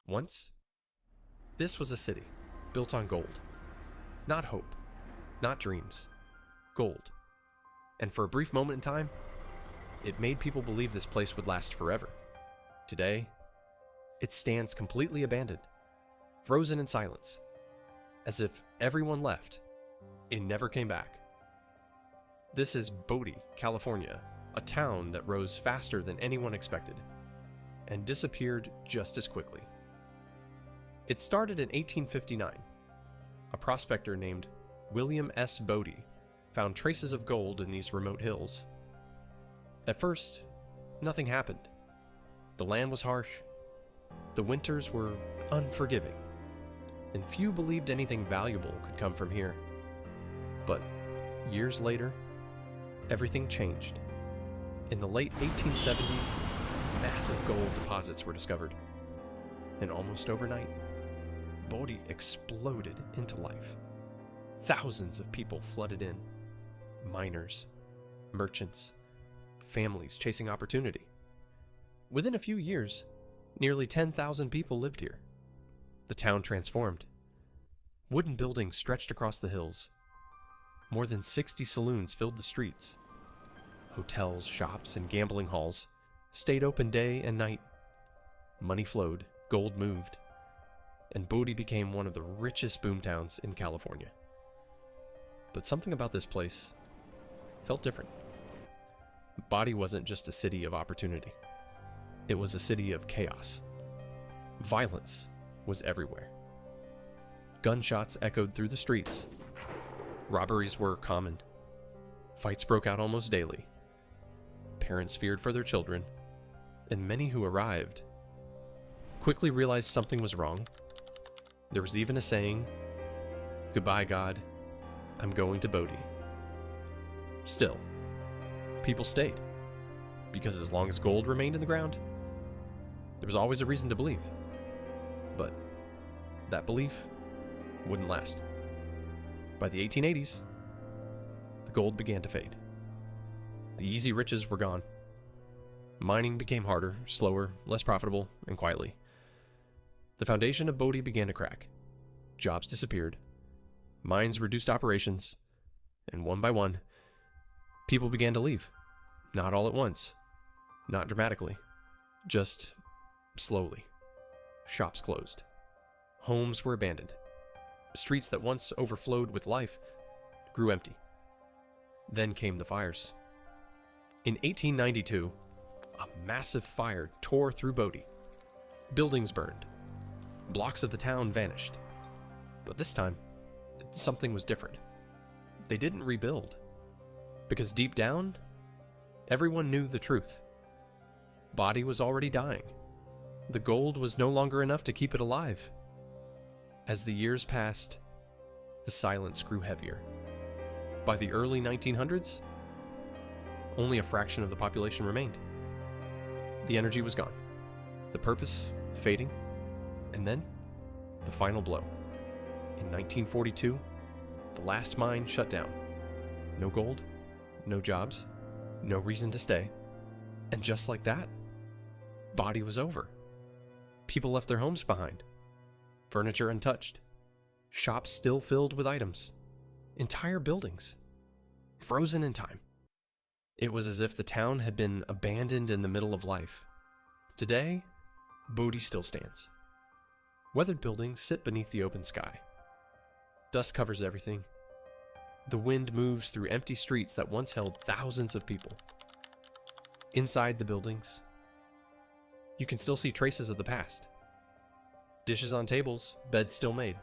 Once, this was a city built on gold. Not hope, not dreams, gold. And for a brief moment in time, it made people believe this place would last forever. Today, it stands completely abandoned, frozen in silence, as if everyone left and never came back. This is Bodie, California, a town that rose faster than anyone expected and disappeared just as quickly. It started in 1859. A prospector named William S. Bodie found traces of gold in these remote hills. At first, nothing happened. The land was harsh, the winters were unforgiving, and few believed anything valuable could come from here. But years later, everything changed. In the late 1870s, massive gold deposits were discovered, and almost overnight, Bodie exploded into life. Thousands of people flooded in. Miners, merchants, families chasing opportunity. Within a few years, nearly 10,000 people lived here. The town transformed. Wooden buildings stretched across the hills. More than 60 saloons filled the streets. Hotels, shops, and gambling halls stayed open day and night. Money flowed, gold moved, and Bodie became one of the richest boomtowns in California. But something about this place felt different. Bodie wasn't just a city of opportunity. It was a city of chaos. Violence was everywhere. Gunshots echoed through the streets. Robberies were common. Fights broke out almost daily. Parents feared for their children, and many who arrived quickly realized something was wrong. There was even a saying, "Goodbye, God, I'm going to Bodie." Still, people stayed, because as long as gold remained in the ground, there was always a reason to believe. But that belief wouldn't last. By the 1880s, the gold began to fade. The easy riches were gone. Mining became harder, slower, less profitable, and quietly. The foundation of Bodie began to crack. Jobs disappeared. Mines reduced operations. And one by one, people began to leave. Not all at once. Not dramatically. Just slowly. Shops closed. Homes were abandoned. Streets that once overflowed with life grew empty. Then came the fires. In 1892, a massive fire tore through Bodie. Buildings burned. Blocks of the town vanished. But this time, something was different. They didn't rebuild. Because deep down, everyone knew the truth. Bodie was already dying. The gold was no longer enough to keep it alive. As the years passed, the silence grew heavier. By the early 1900s, only a fraction of the population remained. The energy was gone, the purpose fading, and then the final blow. In 1942, the last mine shut down. No gold, no jobs, no reason to stay. And just like that, Bodie was over. People left their homes behind. Furniture untouched. Shops still filled with items. Entire buildings. Frozen in time. It was as if the town had been abandoned in the middle of life. Today, Bodie still stands. Weathered buildings sit beneath the open sky. Dust covers everything. The wind moves through empty streets that once held thousands of people. Inside the buildings, you can still see traces of the past. Dishes on tables, beds still made.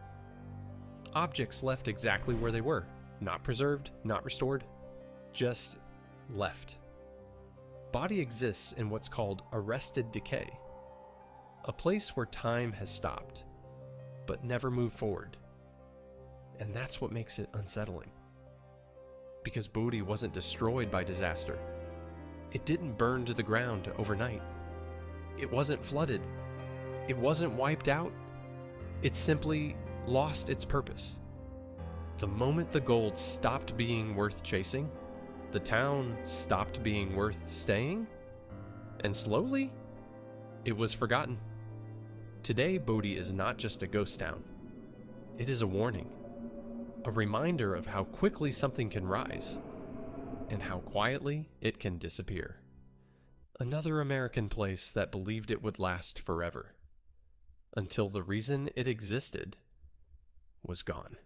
Objects left exactly where they were, not preserved, not restored, just left. Bodie exists in what's called arrested decay, a place where time has stopped, but never moved forward. And that's what makes it unsettling. Because Bodie wasn't destroyed by disaster. It didn't burn to the ground overnight. It wasn't flooded. It wasn't wiped out. It simply lost its purpose. The moment the gold stopped being worth chasing, the town stopped being worth staying, and slowly, it was forgotten. Today, Bodie is not just a ghost town. It is a warning, a reminder of how quickly something can rise, and how quietly it can disappear. Another American place that believed it would last forever, until the reason it existed was gone.